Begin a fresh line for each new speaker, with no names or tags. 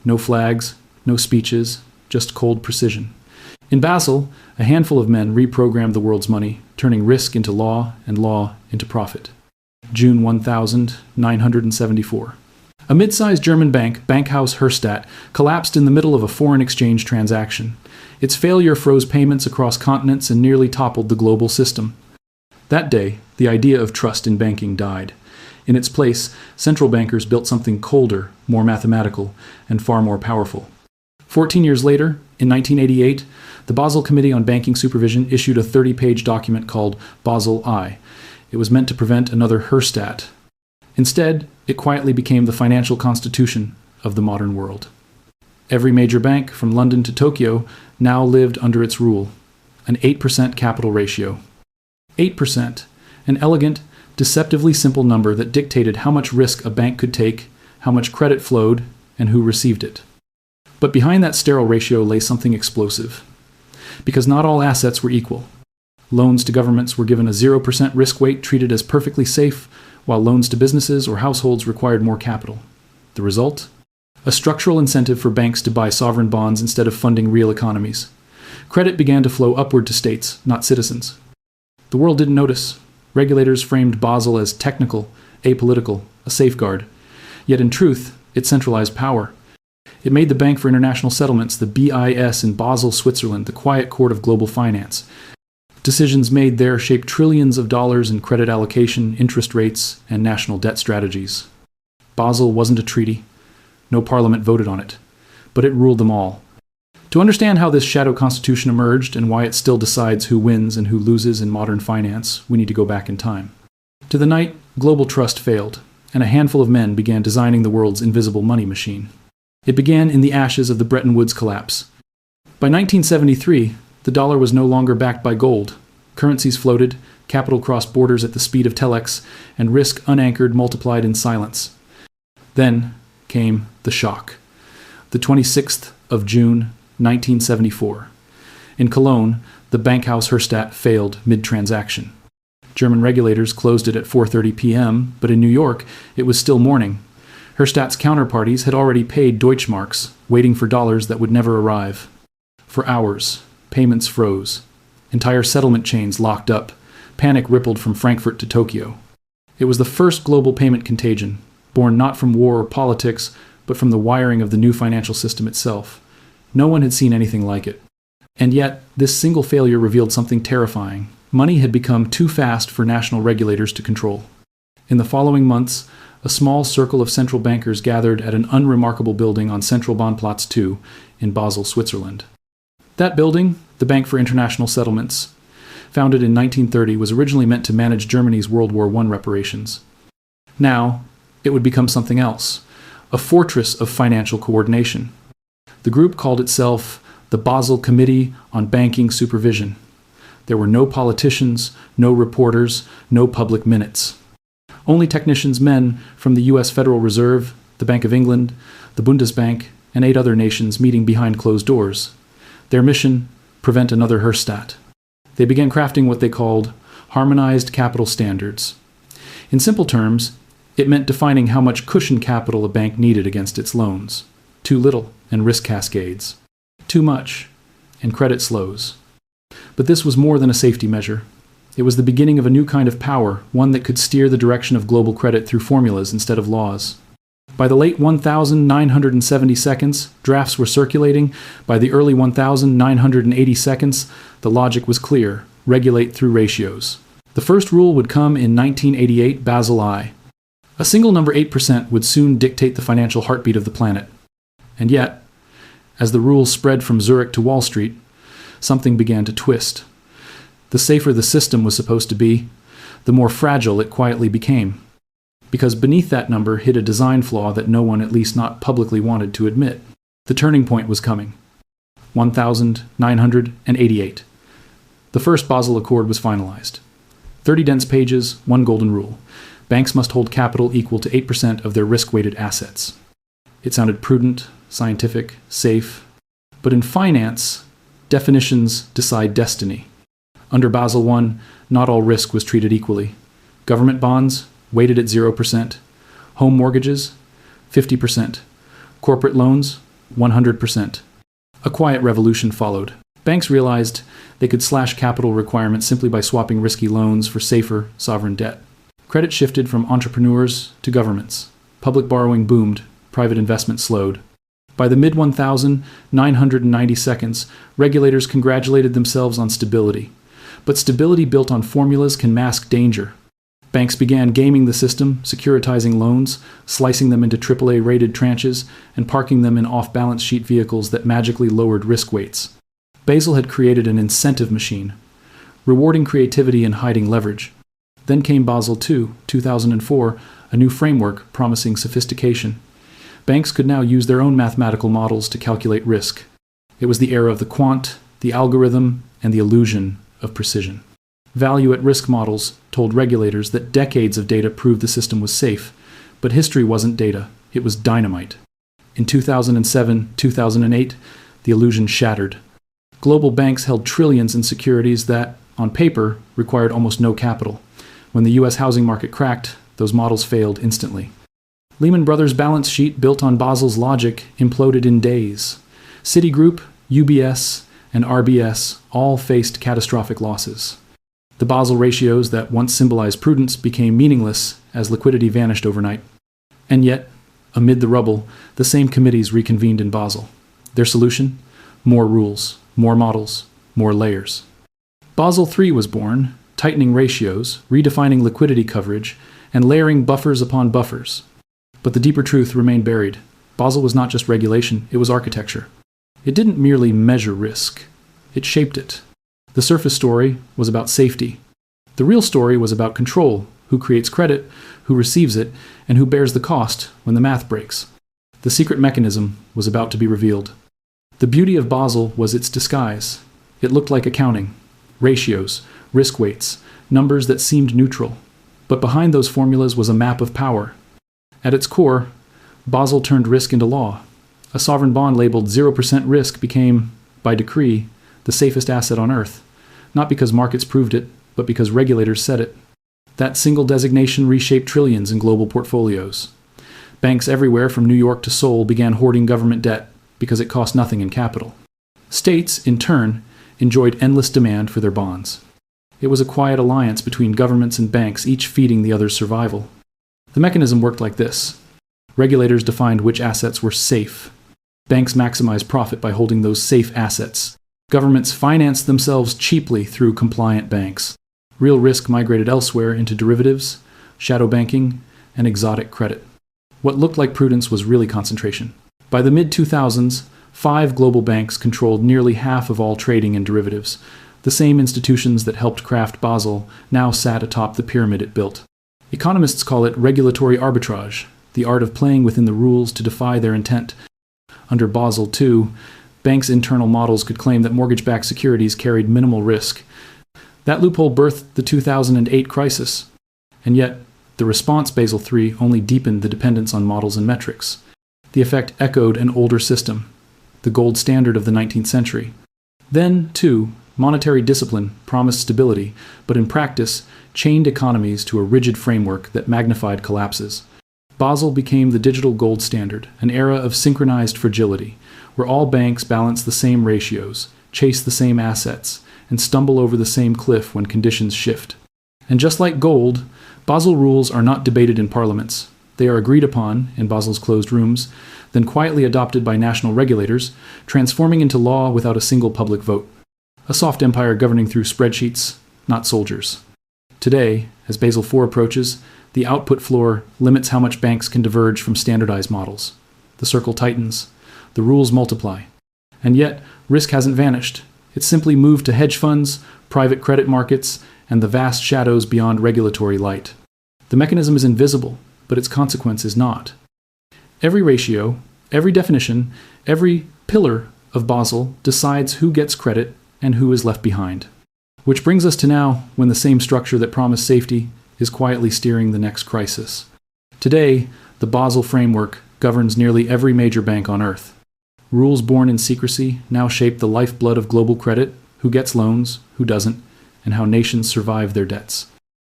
No flags, no speeches, just cold precision. In Basel, a handful of men reprogrammed the world's money, turning risk into law and law into profit. June 1974. A mid-sized German bank, Bankhaus Herstatt, collapsed in the middle of a foreign exchange transaction. Its failure froze payments across continents and nearly toppled the global system. That day, the idea of trust in banking died. In its place, central bankers built something colder, more mathematical, and far more powerful. 14 years later, in 1988, the Basel Committee on Banking Supervision issued a 30-page document called Basel I. It was meant to prevent another Herstatt. Instead, it quietly became the financial constitution of the modern world. Every major bank, from London to Tokyo, now lived under its rule. An 8% capital ratio. 8%, an elegant, deceptively simple number that dictated how much risk a bank could take, how much credit flowed, and who received it. But behind that sterile ratio lay something explosive. Because not all assets were equal. Loans to governments were given a 0% risk weight treated as perfectly safe, while loans to businesses or households required more capital. The result? A structural incentive for banks to buy sovereign bonds instead of funding real economies. Credit began to flow upward to states, not citizens. The world didn't notice. Regulators framed Basel as technical, apolitical, a safeguard. Yet in truth, it centralized power. It made the Bank for International Settlements, the BIS in Basel, Switzerland, the quiet court of global finance. Decisions made there shaped trillions of dollars in credit allocation, interest rates, and national debt strategies. Basel wasn't a treaty. No parliament voted on it. But it ruled them all. To understand how this shadow constitution emerged and why it still decides who wins and who loses in modern finance, we need to go back in time. To the night, global trust failed, and a handful of men began designing the world's invisible money machine. It began in the ashes of the Bretton Woods collapse. By 1973, the dollar was no longer backed by gold. Currencies floated, capital crossed borders at the speed of telex, and risk unanchored multiplied in silence. Then came the shock. The 26th of June, 1974. In Cologne, the Bankhaus Herstatt failed mid-transaction. German regulators closed it at 4:30 p.m., but in New York, it was still morning. Herstadt's counterparties had already paid Deutschmarks, waiting for dollars that would never arrive. For hours, payments froze. Entire settlement chains locked up. Panic rippled from Frankfurt to Tokyo. It was the first global payment contagion, born not from war or politics, but from the wiring of the new financial system itself. No one had seen anything like it. And yet, this single failure revealed something terrifying. Money had become too fast for national regulators to control. In the following months, a small circle of central bankers gathered at an unremarkable building on Zentralbahnplatz 2 in Basel, Switzerland. That building, the Bank for International Settlements, founded in 1930, was originally meant to manage Germany's World War I reparations. Now, it would become something else, a fortress of financial coordination. The group called itself the Basel Committee on Banking Supervision. There were no politicians, no reporters, no public minutes. Only technicians, men from the U.S. Federal Reserve, the Bank of England, the Bundesbank, and 8 other nations meeting behind closed doors. Their mission, prevent another Herstatt. They began crafting what they called harmonized capital standards. In simple terms, it meant defining how much cushion capital a bank needed against its loans. Too little, and risk cascades. Too much, and credit slows. But this was more than a safety measure. It was the beginning of a new kind of power, one that could steer the direction of global credit through formulas instead of laws. By the late 1970 seconds, drafts were circulating. By the early 1980 seconds, the logic was clear: regulate through ratios. The first rule would come in 1988 Basel I. A single number 8% would soon dictate the financial heartbeat of the planet. And yet, as the rules spread from Zurich to Wall Street, something began to twist. The safer the system was supposed to be, the more fragile it quietly became. Because beneath that number hid a design flaw that no one, at least not publicly, wanted to admit. The turning point was coming. 1988. The first Basel Accord was finalized. 30 dense pages, 1 golden rule. Banks must hold capital equal to 8% of their risk-weighted assets. It sounded prudent, scientific, safe. But in finance, definitions decide destiny. Under Basel I, not all risk was treated equally. Government bonds, weighted at 0%. Home mortgages, 50%. Corporate loans, 100%. A quiet revolution followed. Banks realized they could slash capital requirements simply by swapping risky loans for safer sovereign debt. Credit shifted from entrepreneurs to governments. Public borrowing boomed, private investment slowed. By the mid-1990s, regulators congratulated themselves on stability. But stability built on formulas can mask danger. Banks began gaming the system, securitizing loans, slicing them into AAA-rated tranches, and parking them in off-balance sheet vehicles that magically lowered risk weights. Basel had created an incentive machine, rewarding creativity and hiding leverage. Then came Basel II, 2004, a new framework promising sophistication. Banks could now use their own mathematical models to calculate risk. It was the era of the quant, the algorithm, and the illusion of precision. Value-at-risk models told regulators that decades of data proved the system was safe, but history wasn't data, it was dynamite. In 2007-2008, the illusion shattered. Global banks held trillions in securities that, on paper, required almost no capital. When the U.S. housing market cracked, those models failed instantly. Lehman Brothers' balance sheet built on Basel's logic imploded in days. Citigroup, UBS, and RBS all faced catastrophic losses. The Basel ratios that once symbolized prudence became meaningless as liquidity vanished overnight. And yet, amid the rubble, the same committees reconvened in Basel. Their solution? More rules, more models, more layers. Basel III was born, tightening ratios, redefining liquidity coverage, and layering buffers upon buffers. But the deeper truth remained buried. Basel was not just regulation, it was architecture. It didn't merely measure risk, it shaped it. The surface story was about safety. The real story was about control, who creates credit, who receives it, and who bears the cost when the math breaks. The secret mechanism was about to be revealed. The beauty of Basel was its disguise. It looked like accounting. Ratios, risk weights, numbers that seemed neutral. But behind those formulas was a map of power. At its core, Basel turned risk into law. A sovereign bond labeled 0% risk became, by decree, the safest asset on Earth. Not because markets proved it, but because regulators said it. That single designation reshaped trillions in global portfolios. Banks everywhere from New York to Seoul began hoarding government debt because it cost nothing in capital. States, in turn, enjoyed endless demand for their bonds. It was a quiet alliance between governments and banks, each feeding the other's survival. The mechanism worked like this. Regulators defined which assets were safe. Banks maximized profit by holding those safe assets. Governments financed themselves cheaply through compliant banks. Real risk migrated elsewhere into derivatives, shadow banking, and exotic credit. What looked like prudence was really concentration. By the mid-2000s, 5 global banks controlled nearly half of all trading in derivatives. The same institutions that helped craft Basel now sat atop the pyramid it built. Economists call it regulatory arbitrage, the art of playing within the rules to defy their intent. Under Basel II, banks' internal models could claim that mortgage-backed securities carried minimal risk. That loophole birthed the 2008 crisis. And yet, the response Basel III only deepened the dependence on models and metrics. The effect echoed an older system, the gold standard of the 19th century. Then, too, monetary discipline promised stability, but in practice, chained economies to a rigid framework that magnified collapses. Basel became the digital gold standard, an era of synchronized fragility, where all banks balance the same ratios, chase the same assets, and stumble over the same cliff when conditions shift. And just like gold, Basel rules are not debated in parliaments. They are agreed upon, in Basel's closed rooms, then quietly adopted by national regulators, transforming into law without a single public vote. A soft empire governing through spreadsheets, not soldiers. Today, as Basel IV approaches, the output floor limits how much banks can diverge from standardized models. The circle tightens. The rules multiply. And yet, risk hasn't vanished. It's simply moved to hedge funds, private credit markets, and the vast shadows beyond regulatory light. The mechanism is invisible, but its consequence is not. Every ratio, every definition, every pillar of Basel decides who gets credit and who is left behind. Which brings us to now, when the same structure that promised safety is quietly steering the next crisis. Today, the Basel framework governs nearly every major bank on Earth. Rules born in secrecy now shape the lifeblood of global credit, who gets loans, who doesn't, and how nations survive their debts.